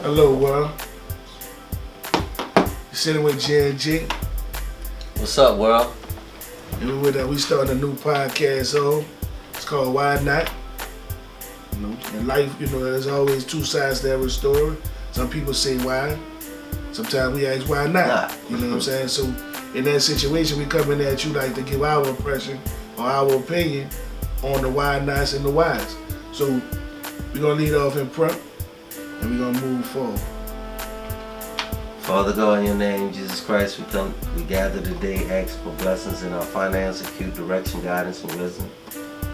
Hello, world. You're sitting with J and J. What's up, world? And with that, we starting a new podcast. It's called Why Not. You know, in life, there's always two sides to every story. Some people say why. Sometimes we ask why not. You know what I'm saying? So in that situation, we coming at you like to give our impression or our opinion on the why nots and the whys. So we're gonna lead off in prayer and we're gonna move forward. Father God, in your name, Jesus Christ, we gather today, ask for blessings in our finance, acute direction, guidance, and wisdom.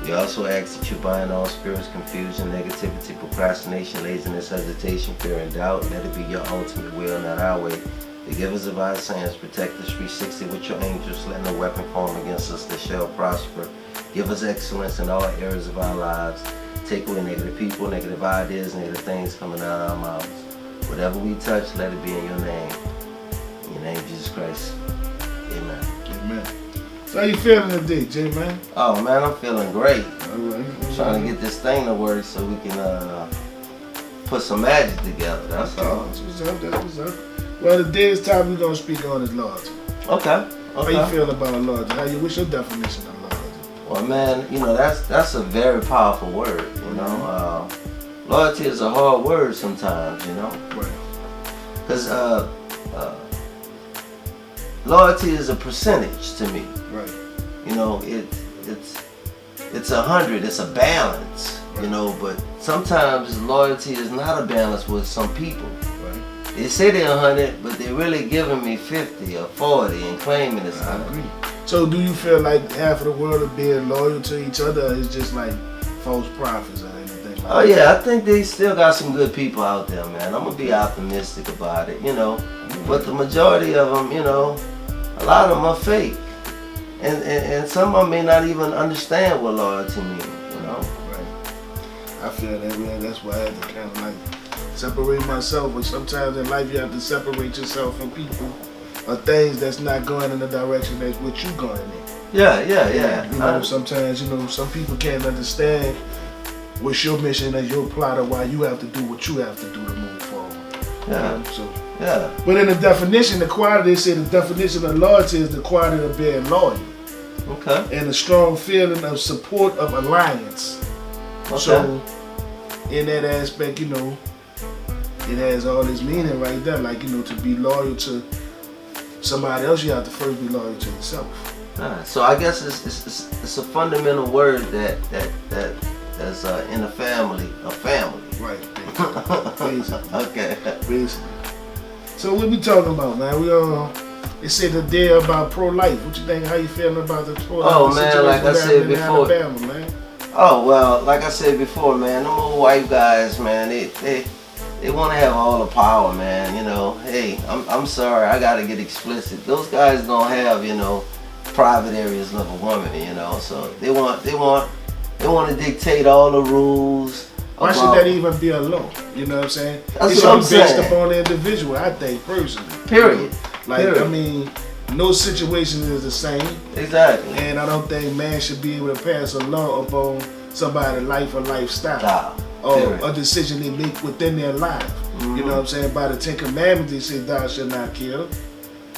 We also ask that you bind all spirits, confusion, negativity, procrastination, laziness, hesitation, fear, and doubt. Let it be your ultimate will, not our way. Forgive us of our sins. Protect us 360 with your angels. Let no weapon form against us that shall prosper. Give us excellence in all areas of our lives. Take away negative people, negative ideas, negative things coming out of our mouths. Whatever we touch, let it be in your name. In your name, Jesus Christ. Amen. Amen. So how you feeling today, J, man? Oh, man, I'm feeling great. All right. Trying to get this thing to work so we can put some magic together. That's all. That's what's up. Well, today's topic we're going to speak on is loyalty. Okay. How you feel about loyalty? What's your definition of loyalty? Well, man, that's a very powerful word, Loyalty is a hard word sometimes, Right. Because loyalty is a percentage to me. Right. It's 100, it's a balance, but sometimes loyalty is not a balance with some people. Right. They say they're 100, but they're really giving me 50 or 40 and claiming it's 100. I agree. So do you feel like half of the world is being loyal to each other, or is just like false prophets or anything like that? Oh yeah, I think they still got some good people out there, man. I'm gonna be optimistic about it, But the majority of them, a lot of them are fake. And some of them may not even understand what loyalty means, Right. I feel that, man. That's why I had to kind of like separate myself. But sometimes in life you have to separate yourself from people or things that's not going in the direction that's what you going in. Yeah. Sometimes, some people can't understand what's your mission and your plot or why you have to do what you have to do to move forward. Yeah. But in the definition, they say the definition of loyalty is the quality of being loyal. Okay. And a strong feeling of support of alliance. Okay. So in that aspect, it has all this meaning right there. Like, to be loyal to somebody else, you have to first be loyal to yourself. So I guess it's a fundamental word that's in a family. Right. Basically. Okay. Basically. So what we talking about, man? They said today about pro-life. What you think? How you feeling about the pro-life? Oh man, like I said before. Alabama, man. Oh well, like I said before, man. Them old white guys, man. They want to have all the power, man. Hey, I'm sorry, I gotta get explicit. Those guys don't have, private areas of a woman, So they want to dictate all the rules. Why should that even be a law? You know what I'm saying? That's what I'm saying. Based upon the individual, I think, personally. Period. No situation is the same. Exactly. And I don't think man should be able to pass a law upon somebody's life or lifestyle. Or a decision they make within their life. Mm-hmm. You know what I'm saying? By the Ten Commandments, they say thou shalt not kill.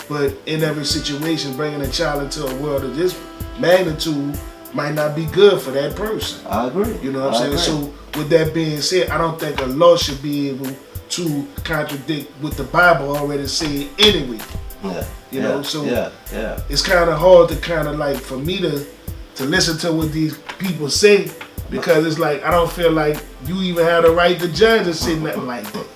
But in every situation, bringing a child into a world of this magnitude might not be good for that person. I agree. You know what I'm saying? So with that being said, I don't think a law should be able to contradict what the Bible already said anyway. Yeah. It's kind of hard to for me to listen to what these people say, because it's like I don't feel like you even have the right to judge or say nothing like that.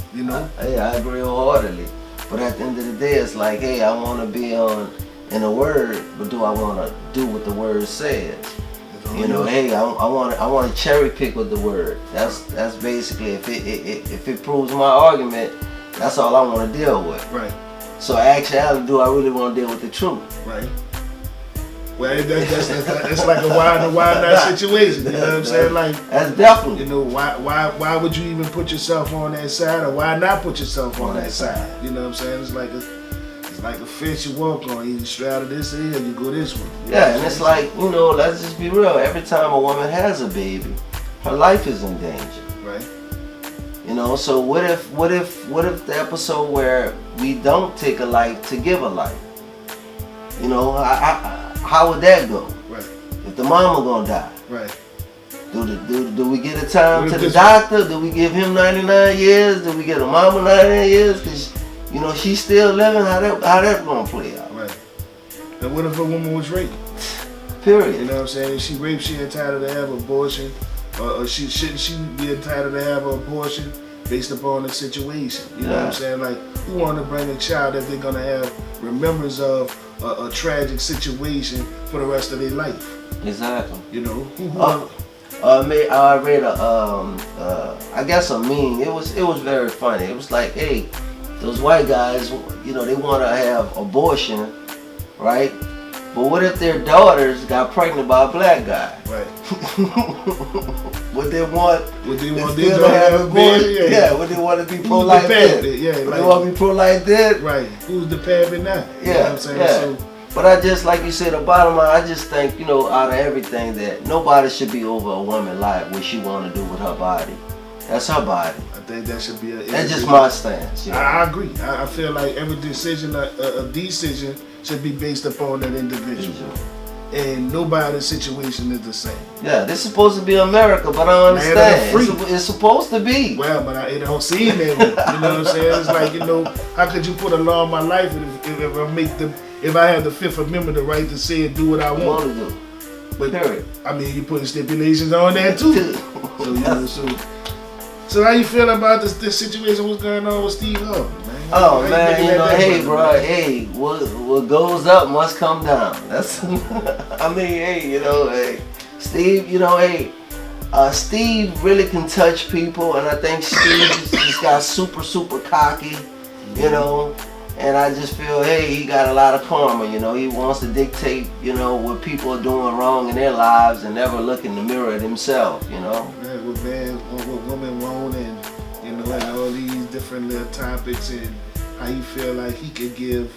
Hey, I agree wholeheartedly. But at the end of the day, it's like, hey, I want to be in the word, but do I want to do what the word says? Hey, I want to cherry pick with the word. That's basically if it proves my argument, that's all I want to deal with. Right. So actually, do I really want to deal with the truth? Right. Well, that's like a why not situation. You know what I'm saying? Like, that's definitely. Why would you even put yourself on that side, or why not put yourself on that side? You know what I'm saying? It's like a fence you walk on. You straddle this here, you go this way. Yeah, and it's like, let's just be real. Every time a woman has a baby, her life is in danger. Right. You know, so what if the episode where we don't take a life to give a life? You know, how would that go? Right. If the mama gonna die, right. Do we get a time to the doctor? Do we give him 99 years? Do we get a mama 99 years? Cause you know she's still living. How that gonna play out? Right. And what if a woman was raped? Period. You know what I'm saying? If she raped, she entitled to have abortion, or shouldn't she be entitled to have an abortion based upon the situation? You know what I'm saying? Like, who want to bring a child that they're gonna have remembrance of a tragic situation for the rest of their life? Exactly. You know. I read I guess a meme. It was very funny. It was like, hey, those white guys, you know, they want to have abortion, right? But what if their daughters got pregnant by a black guy? Right. Would they want? Would they want them to have abortion? Yeah. Would they want to be pro-life then? Yeah. Would they want to be pro-life then? Right. Who's the parent now? You know what I'm saying? Yeah. So, but I just, like you said, the bottom line, I just think, you know, out of everything, that nobody should be over a woman's life, what she want to do with her body. That's her body. I think that should be That's just my stance. You know? I agree. I feel like every decision, a decision should be based upon that individual. And nobody's situation is the same. Yeah, this is supposed to be America, but I understand. It's supposed to be. Well, but it don't seem that way. You know what I'm saying? It's like, you know, how could you put a law on my life if I have the Fifth Amendment, the right to say and do what I want to do? But period. I mean, you putting stipulations on that too. So you know, so how you feel about this situation? What's going on with Steve Harvey, man? Oh man, you know, hey bro, hey, what goes up must come down. That's, I mean, hey, you know, hey, Steve, you know, hey, Steve really can touch people, and I think Steve just got super cocky, you know. And I just feel, hey, he got a lot of karma, you know. He wants to dictate, you know, what people are doing wrong in their lives and never look in the mirror at himself, you know. Yeah, what women want, and, you know, and all these different little topics, and how he feel like he could give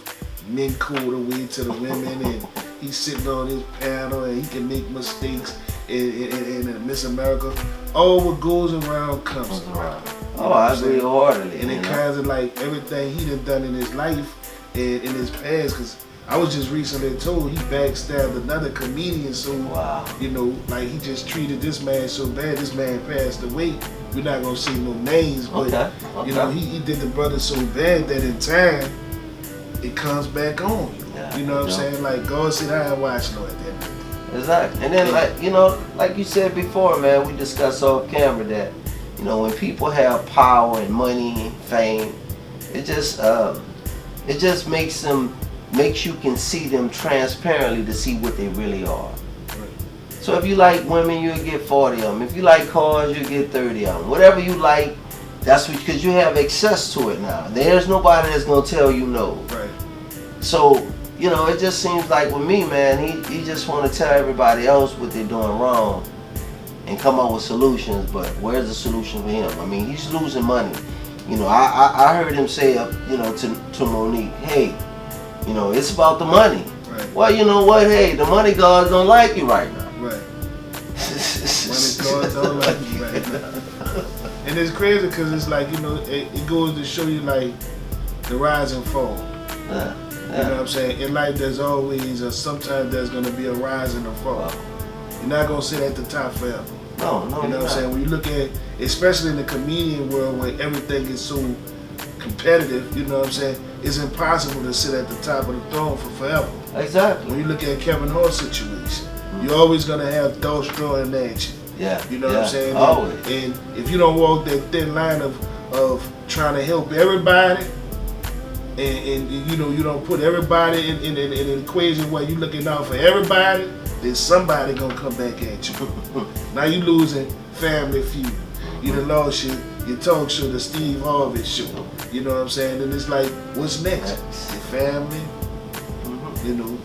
men code away to the women, and he's sitting on his panel, and he can make mistakes in Miss America. All what goes around comes around. Oh, I agree wholeheartedly. And it kind of like everything he done in his life and in his past, because I was just recently told he backstabbed another comedian, so, you know, like he just treated this man so bad, this man passed away. We're not going to say no names, but, you know, he did the brother so bad that in time, it comes back on you. Yeah, you know what I'm saying? Like, God said, I ain't watching no at that night. Exactly. And then, like, you know, like you said before, man, we discussed off camera that, you know, when people have power and money and fame, it just makes you can see them transparently to see what they really are. Right. So if you like women, you'll get 40 of them. If you like cars, you'll get 30 of them. Whatever you like, that's what, because you have access to it now. There's nobody that's gonna tell you no. Right. So, you know, it just seems like with me, man, he just want to tell everybody else what they're doing wrong and come up with solutions, but where's the solution for him? I mean, he's losing money. You know, I heard him say, you know, to Monique, hey, you know, it's about the money. Right. Well, you know what? Hey, the money gods don't like you right now. Right. Money gods don't like you right now. And it's crazy because it's like, you know, it goes to show you like the rise and fall. Yeah. You know what I'm saying? In life, there's always, sometimes there's going to be a rise and a fall. You're not going to sit at the top forever. No, you know what I'm saying? When you look at, especially in the comedian world where everything is so competitive, you know what I'm saying? It's impossible to sit at the top of the throne for forever. Exactly. When you look at Kevin Hart's situation, you're always going to have thoughts drawing at you. Yeah. You know what I'm saying? Always. And if you don't walk that thin line of trying to help everybody, and you know, you don't put everybody in an equation where you're looking out for everybody, then somebody gonna come back at you. Now you losing Family Feud. You done lost your talk show, the Steve Harvey show. You know what I'm saying? And it's like, what's next? Your family, you know,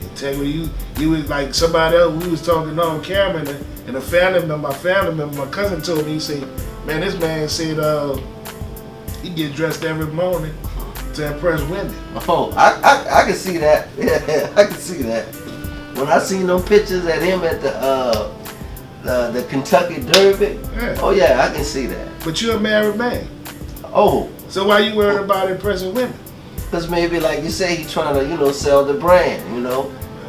integrity. You was like somebody else, we was talking on camera, and a family member, my cousin told me, he said, man, this man said he get dressed every morning to impress women. Oh, I can see that. Yeah, I can see that. When I seen them pictures at him at the Kentucky Derby. Yeah. Oh yeah, I can see that. But you're a married man. Oh, So why you worried about impressing women? because maybe like you say, he trying to sell the brand.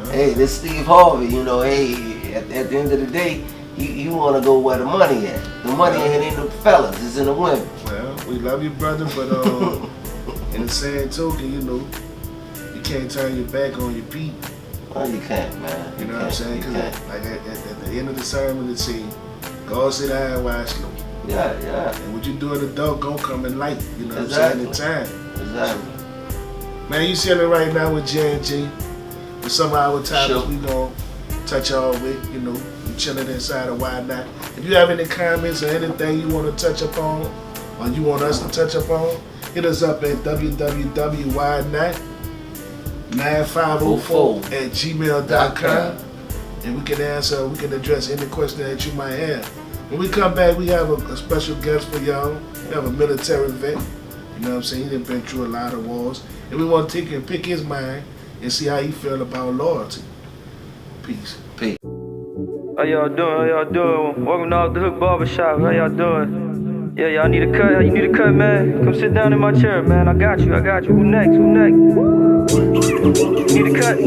Hey, this Steve Harvey. Hey, at the end of the day, you want to go where the money at. The money ain't in the fellas, it's in the women. Well, we love you, brother, but in the same token, you can't turn your back on your people. Well, you can't, man. You know what I'm saying? Because like at the end of the sermon, it says, God sit high and watch low. Yeah. And what you do in the dark gonna come in light. You know Exactly. what I'm saying? In time. Exactly. Man, you chilling right now with J&G. With some of our topics Sure. we gonna touch on with. We chilling inside of Why Not. If you have any comments or anything you want to touch upon, or you want us to touch upon, hit us up at www.whynot9504@gmail.com, and we can address any question that you might have. When we come back, we have a special guest for y'all. We have a military vet. You know what I'm saying? He's been through a lot of wars, and we want to take and pick his mind and see how he feel about loyalty. Peace. Peace. How y'all doing? Welcome to Off the Hook Barbershop. How y'all doing? Yeah, y'all need a cut. You need a cut, man. Come sit down in my chair, man. I got you. Who next? You need a cut?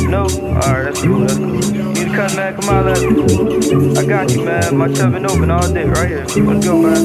No? Alright, that's cool. Need a cut, man. Come on, I got you, man. My chair been open all day, right here. Let's go, man.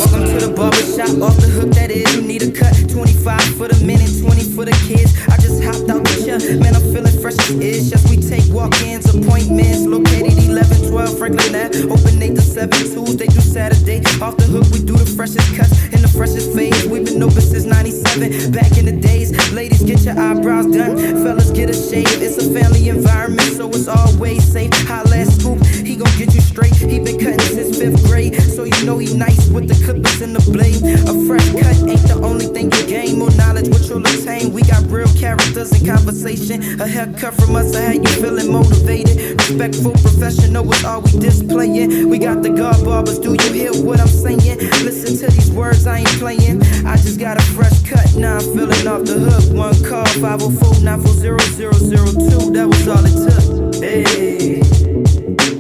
Welcome to the barbershop, off the hook, that is. You need a cut, 25 for the men and 20 for the kids. I just hopped out the chair, man, I'm feeling fresh as is. Just we take walk-ins, appointments, located 1112 Franklin Ave. Open 8 to 7, Tuesday through Saturday. Off the hook, we do the freshest cuts in the freshest phase. We've been open since 97, back in the days. Ladies, get your eyebrows done, fellas, get a shave. It's a family environment, so it's always safe. Holla at Scoop, he gon' get you straight. He been cutting since 5th grade, so you know he nice with the clippers and the blade. A fresh cut ain't the only thing you gain. More knowledge, what you'll attain. We got real characters in conversation. A haircut from us, I had you feeling motivated. Respectful, professional is all we displaying. We got the God barbers, do you hear what I'm saying? Listen to these words, I ain't playing. I just got a fresh cut, now I'm feeling off the hook. One call, 504-940-0002. That was all it took. Hey,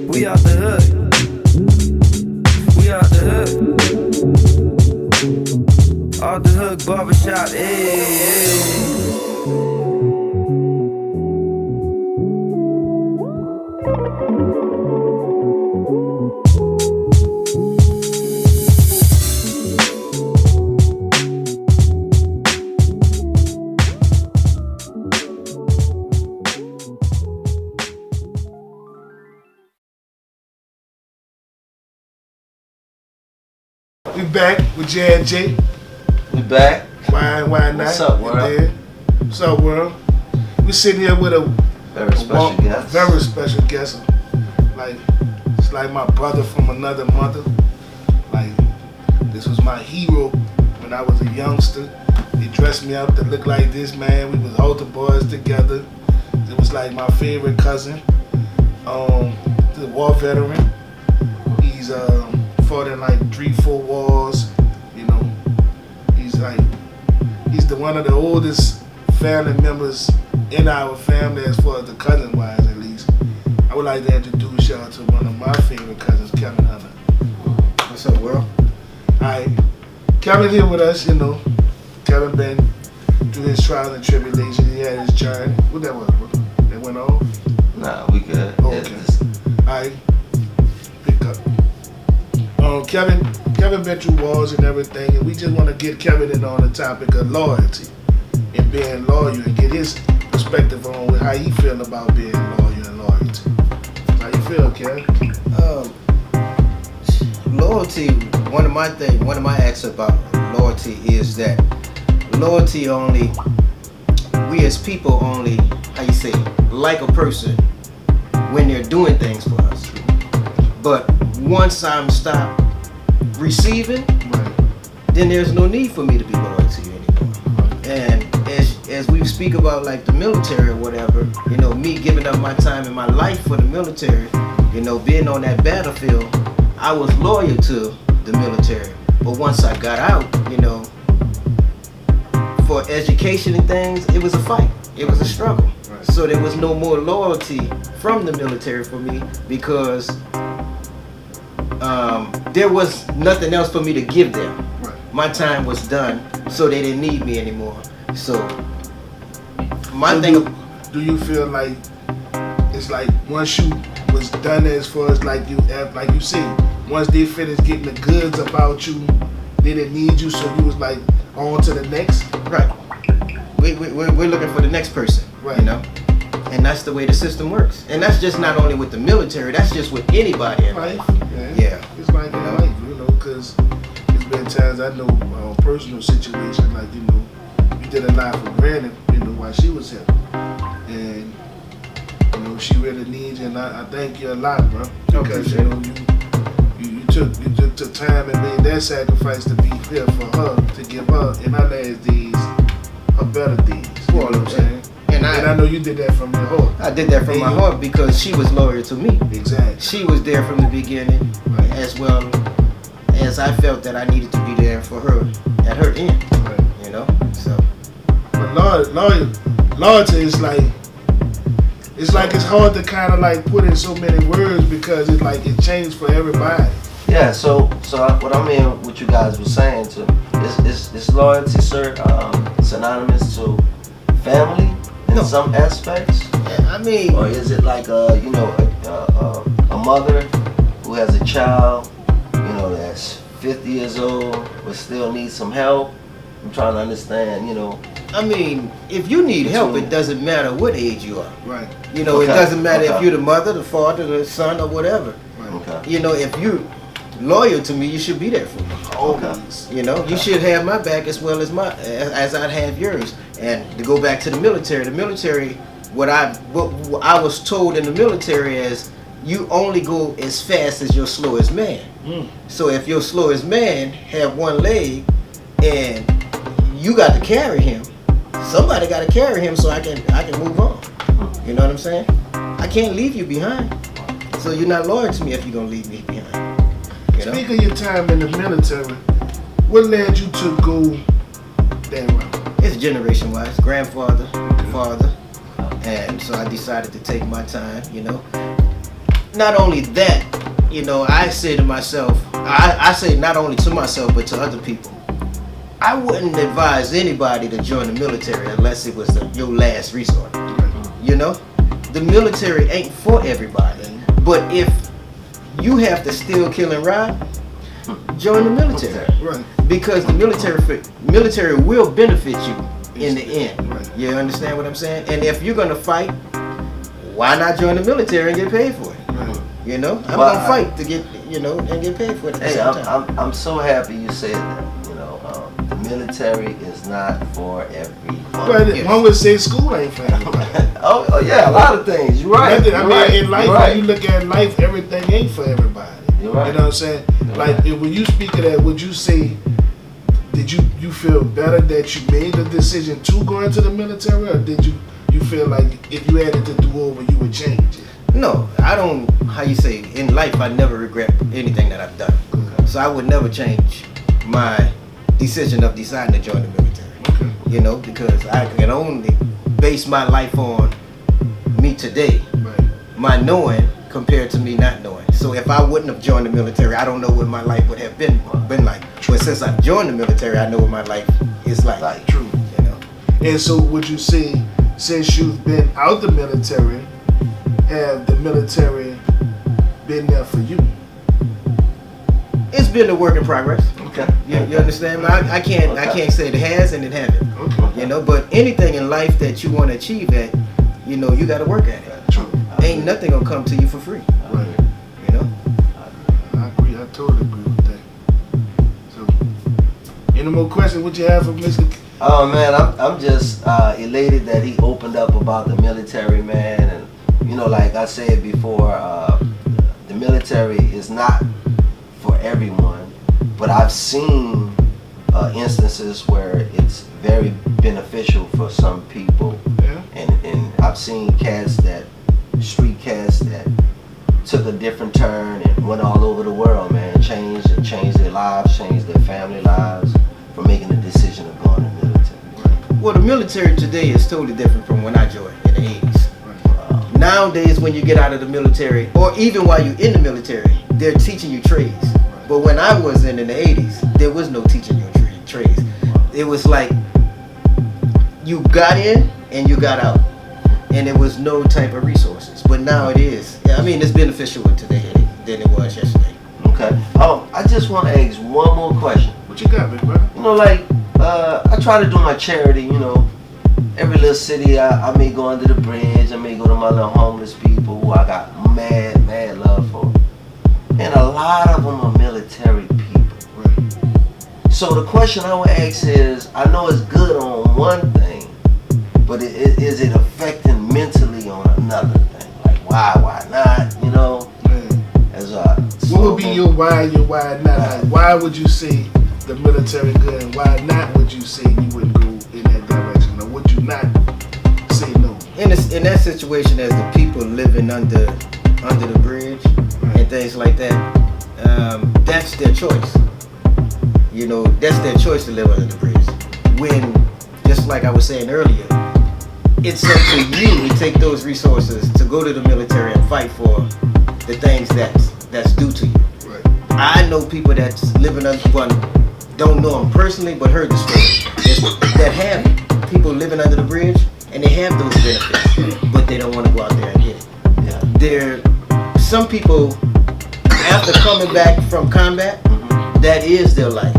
we off the hook. We off the hook. Off the hook barbershop, hey. We back with J&J. We back. Why not? What's up, world? What's up, world? We sitting here with a Very special guest. Very special guest. It's like my brother from another mother. Like, this was my hero when I was a youngster. He dressed me up to look like this, man. We was older boys together. It was like my favorite cousin. The war veteran. He's fought in like 3-4 wars. He's the one of the oldest family members in our family, as far as the cousin wise at least. I would like to introduce y'all to one of my favorite cousins, Kevin Hunter. What's up, world? Alright, Kevin here with us. Kevin been through his trials and tribulations. He had his journey. What that was? That went off? Nah, we good. Okay. Alright, pick up. Kevin been through wars and everything, and we just want to get Kevin in on the topic of loyalty and being loyal, and get his perspective on how he feel about being loyal and loyalty. How you feel, Kevin? Loyalty. One of my acts about loyalty is that loyalty only. We as people only, like a person when they're doing things for us. But once I'm stopped receiving, then there's no need for me to be loyal to you anymore. And as we speak about like the military or whatever, me giving up my time and my life for the military, being on that battlefield, I was loyal to the military. But once I got out, for education and things, it was a fight. It was a struggle. Right. Right. So there was no more loyalty from the military for me because there was nothing else for me to give them. Right. My time was done, so they didn't need me anymore. So my So thing. do you feel like it's like once you was done as far as like you say, once they finished getting the goods about you, they didn't need you, so you was like on to the next? Right. We're looking for the next person. Right. You know? And that's the way the system works. And that's just not only with the military, that's just with anybody in life. Yeah. It's like in life, you know, because there's been times I know personal situation, like, you know, you did a lot for granted, you know, while she was here. And, you know, she really needs you, and I thank you a lot, bro. Because, you know, you took time and made that sacrifice to be here for her, to give her, in her last days, her better days. You know what I'm saying? And I know you did that from your heart. I did that from my heart because she was loyal to me. Exactly. She was there from the beginning, Right. as well as I felt that I needed to be there for her at her end. Right. You know? So But loyalty is like, it's hard to kind of like put in so many words because it's like it changed for everybody. Yeah, so what I mean, what you guys were saying to is loyalty, sir, synonymous to family in No. some aspects, I mean, or is it like a mother who has a child, you know, that's 50 years old but still needs some help? I'm trying to understand, you know. if you need help, it doesn't matter what age you are. Right. You know, Okay. it doesn't matter if Okay. you're the mother, the father, the son, or whatever. Right. Okay. You know, if you loyal to me, you should be there for me. Always. You know, you should have my back as well as I'd have yours. And to go back to the military, what I was told in the military is you only go as fast as your slowest man. So if your slowest man have one leg and you got to carry him, somebody got to carry him so I can move on. You know what I'm saying? I can't leave you behind. So you're not loyal to me if you're gonna leave me behind. You know? Speak of your time in the military, what led you to go that route? It's generation wise, grandfather, father, and so I decided to take my time, you know. Not only that, you know, I say to myself, I say not only to myself but to other people, I wouldn't advise anybody to join the military unless it was your last resort. You know, the military ain't for everybody, but if you have to steal, kill, and rob, join the military. Right. Because the military will benefit you in the end. Right. You understand what I'm saying? And if you're gonna fight, why not join the military and get paid for it? Right. You know, I'm Well, gonna fight to get, you know, and get paid for it at the Hey, same time. I'm so happy you said that. You know, the military is not for everyone. But Yes. one would say school ain't for everybody. Oh yeah, a lot of things. You're right. Nothing- I You're mean, right. in life, You're when right. you look at life, everything ain't for everybody. You're right. You know what I'm saying? Like, when you speak of that, would you say, did you feel better that you made the decision to go into the military, or did you feel like if you had it to do over, you would change it? No, I don't. How you say? In life, I never regret anything that I've done. So I would never change my decision of deciding to join the military. Okay. You know, because I can only base my life on me today, Right. my knowing compared to me not knowing. So if I wouldn't have joined the military, I don't know what my life would have been like. But since I've joined the military, I know what my life is like. True. You know. And so, would you say, since you've been out the military, have the military been there for you? It's been a work in progress. Okay. You understand? I can't say it has and it haven't. Okay. You know, but anything in life that you want to achieve at, you know, you got to work at it. True. Ain't nothing gonna come to you for free. Right. You know. I agree. I totally agree with that. So, any more questions? What you have for Mr. Oh man, I'm just elated that he opened up about the military, man, and you know, like I said before, the military is not for everyone, but I've seen instances where it's very beneficial for some people, Yeah. and I've seen street cats that took a different turn and went all over the world, man, changed their lives, changed their family lives for making the decision of going to the military. Well, the military today is totally different from when I joined in the 80s. Nowadays, when you get out of the military, or even while you're in the military, they're teaching you trades. But when I was in the 80s, there was no teaching you trades. It was like you got in and you got out, and there was no type of resources. But now it is. I mean, it's beneficial today than it was yesterday. Okay. I just want to ask one more question. What you got, big brother? You know, like, I try to do my charity, you know. Every little city, I may go under the bridge. I may go to my little homeless people who I got mad love for. And a lot of them are military people. Right. So the question I would ask is, I know it's good on one thing, but is it affecting mentally on another thing? Like, why not, you know? Man. As What would be your why not? Like, why would you say the military good, and why not would you say you wouldn't go in that direction? Or would you not say no? In that situation, as the people living under the bridge and things like that, that's their choice. You know, that's their choice to live under the bridge. When, just like I was saying earlier, it's up to you to take those resources to go to the military and fight for the things that's due to you. Right. I know people that's living under one, don't know them personally, but heard the story. That have people living under the bridge and they have those benefits, but they don't want to go out there and get it. Yeah. Some people, after coming back from combat, that is their life,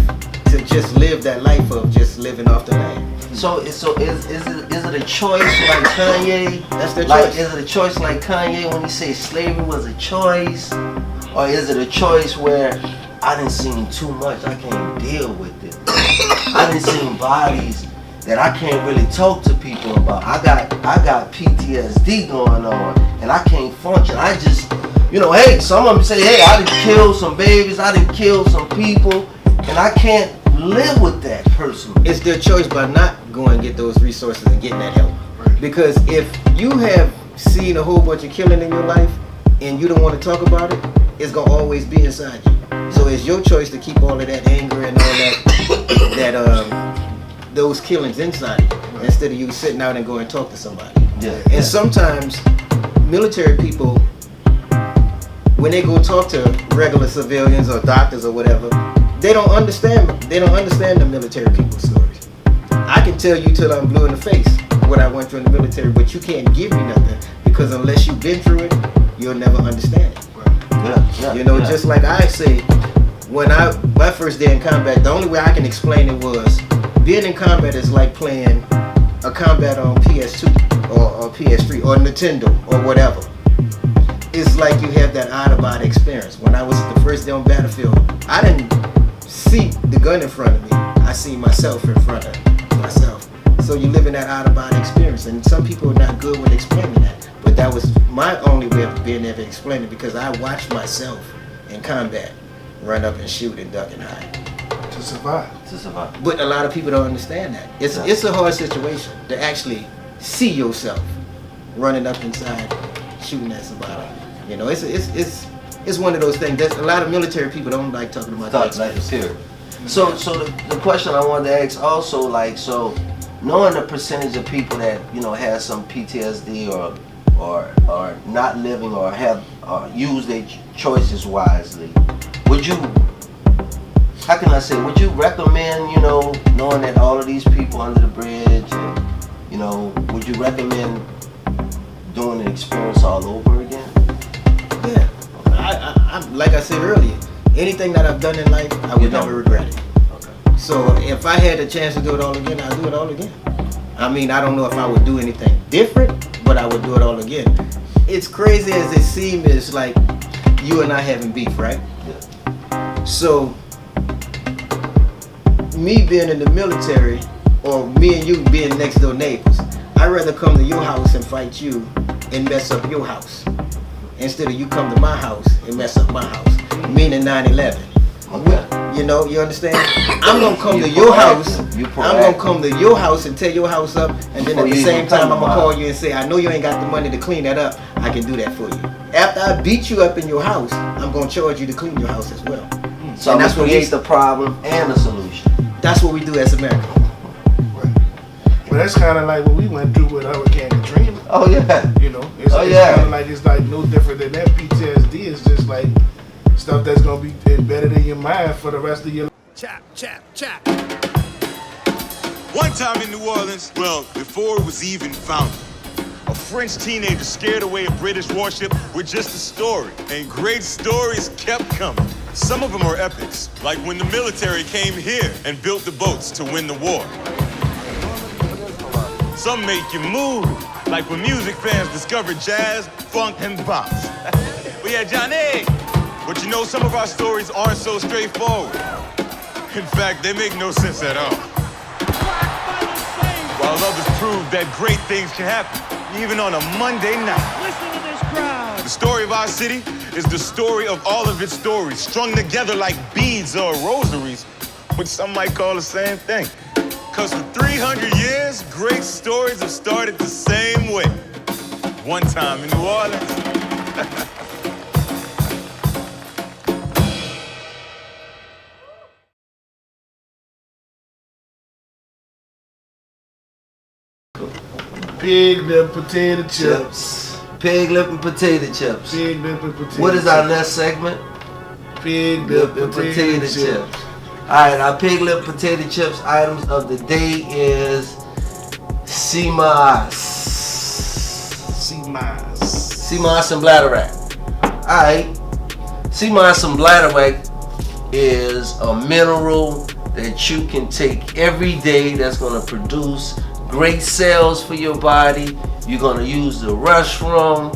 to just live that life of just living off the land. So is it a choice like Kanye? That's their Like, choice. is it a choice like Kanye when he says slavery was a choice? Or is it a choice where I done seen too much, I can't deal with it? I done seen bodies that I can't really talk to people about. I got PTSD going on and I can't function. I just, you know, hey, some of them say, hey, I done killed some babies, I done killed some people, and I can't live with that personally. It's their choice by not going and get those resources and getting that help. Right. Because if you have seen a whole bunch of killing in your life and you don't want to talk about it, it's gonna always be inside you. So it's your choice to keep all of that anger and all those killings inside you, instead of you sitting out and going and talk to somebody. Yeah. And sometimes military people, when they go talk to regular civilians or doctors or whatever, they don't understand the military people's stories. I can tell you till I'm blue in the face what I went through in the military, but you can't give me nothing, because unless you've been through it, you'll never understand it. Yeah. You know, just like I say, when my first day in combat, the only way I can explain it was, being in combat is like playing a combat on PS2 or PS3 or Nintendo or whatever. It's like you have that out-of-body experience. When I was the first day on battlefield, I didn't see the gun in front of me. I see myself in front of myself. So you live in that out-of-body experience, and some people are not good with explaining that. But that was my only way of being able to explain it, because I watched myself in combat run up and shoot and duck and hide. To survive. But a lot of people don't understand that. It's a hard situation to actually see yourself running up inside, shooting at somebody. You know, it's one of those things that a lot of military people don't like talking about. So the question I wanted to ask also, like, so knowing the percentage of people that, you know, have some PTSD or not living or have used their choices wisely, would you recommend, you know, knowing that all of these people under the bridge, and, you know, would you recommend doing the experience all over again? Yeah, I like I said earlier, anything that I've done in life, I would never regret it. Okay. So if I had a chance to do it all again, I'd do it all again. I mean, I don't know if I would do anything different, but I would do it all again. It's crazy as it seems, it's like you and I having beef, right? Yeah. So me being in the military, or me and you being next door neighbors, I'd rather come to your house and fight you and mess up your house, instead of you come to my house and mess up my house, meaning 9/11. Okay. You know, you understand? I'm gonna come to your house. I'm gonna come to your house and tear your house up, and then at the same time I'm gonna call you and say, I know you ain't got the money to clean that up. I can do that for you. After I beat you up in your house, I'm gonna charge you to clean your house as well. So that's what creates the problem and the solution. That's what we do as Americans. Right. Well, that's kind of like what we went through with Hurricane Katrina. Oh yeah. You know, it's kind of like it's like no different than that. PTSD is just like stuff that's gonna be embedded in your mind for the rest of your life. Chap, chap, chap. One time in New Orleans, well, before it was even founded, a French teenager scared away a British warship with just a story, and great stories kept coming. Some of them are epics, like when the military came here and built the boats to win the war. Some make you move, like when music fans discovered jazz, funk, and bops. We had Johnny. But you know, some of our stories aren't so straightforward. In fact, they make no sense at all. While others prove that great things can happen, even on a Monday night. Listen to this crowd. The story of our city is the story of all of its stories, strung together like beads or rosaries, which some might call the same thing. Because for 300 years, great stories have started the same way. One time in New Orleans. Pig lip potato chips. Pig lip and potato chips. Pig lip and potato. What is our next segment? Pig lip and potato chips. Alright, our pig lip potato chips items of the day is sea moss. Sea moss. Sea moss and bladderwrack. Alright. Sea moss and bladderwrack is a mineral that you can take every day that's going to produce great cells for your body. You're going to use the restroom.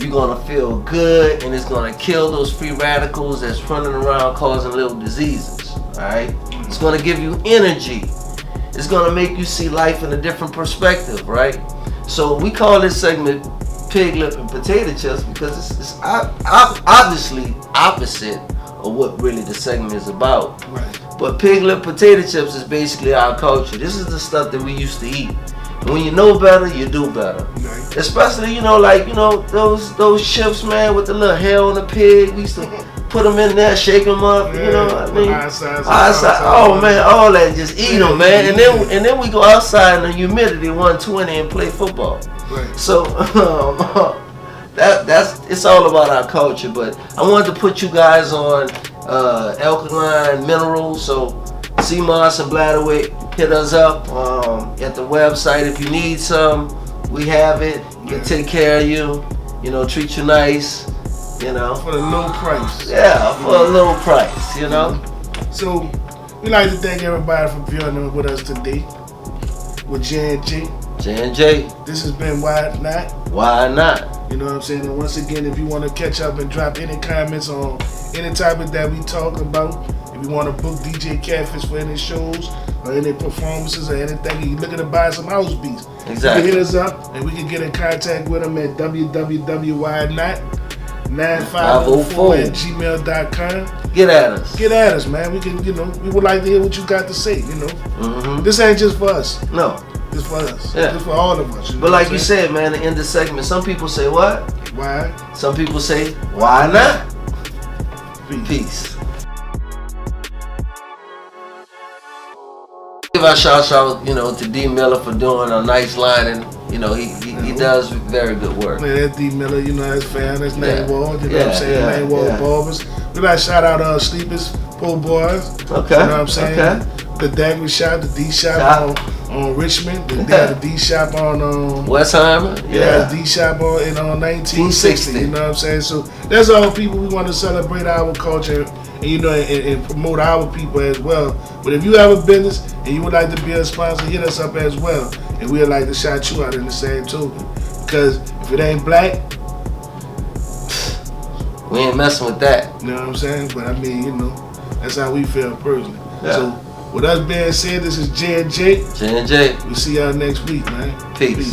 You're going to feel good, and it's going to kill those free radicals that's running around causing little diseases. Alright? It's going to give you energy. It's going to make you see life in a different perspective, right? So we call this segment Pig Lip and Potato Chips because it's obviously opposite of what really the segment is about. Right. But pig lip potato chips is basically our culture. This is the stuff that we used to eat. And when you know better, you do better. Right. Especially, those chips, man, with the little hair on the pig. We used to put them in there, shake them up. Yeah, You know what I mean? outside. Oh man, all that, just eat them, man. And then we go outside in the humidity 120 and play football. Right. So it's all about our culture. But I wanted to put you guys on alkaline minerals. So sea moss and bladderweight, hit us up at the website if you need some. We have it. We can take care of you. Treat you nice. For a low price. Yeah, for a little price. So we like to thank everybody for viewing with us today with J&J. J&J. This has been Why Not. Why not? You know what I'm saying? And once again, if you want to catch up and drop any comments on any topic that we talk about, if you want to book DJ Catfish for any shows or any performances or anything, and you're looking to buy some house beats, Exactly. you can hit us up and we can get in contact with them at www.9504@gmail.com. Get at us. Get at us, man. We can, we would like to hear what you got to say, Mm-hmm. This ain't just for us. No. It's for us. Yeah. It's for all of us. But like you said, man, to end the segment, some people say what? Why? Some people say, why not? Peace. Peace. Give our shout out, to D Miller for doing a nice line, and he does very good work. Man, that's D Miller, his fan, his name Yeah. Wall, what I'm saying? Yeah, Name Wall yeah. Barbers. We like shout out Sleepers, Po Boys. Okay. You know what I'm saying? Okay. The Dagger Shop, the D Shop on Richmond. They Okay. had the D Shop on Westheimer. yeah, D Shop in 1960. You know what I'm saying? So that's all people we want to celebrate our culture and and promote our people as well. But if you have a business and you would like to be a sponsor, hit us up as well, and we'd like to shout you out in the same token. Because if it ain't black, We ain't messing with that. you know what I'm saying? But I mean, that's how we feel personally. Yeah. So with us being said, this is J&J. J&J. We'll see y'all next week, man. Peace.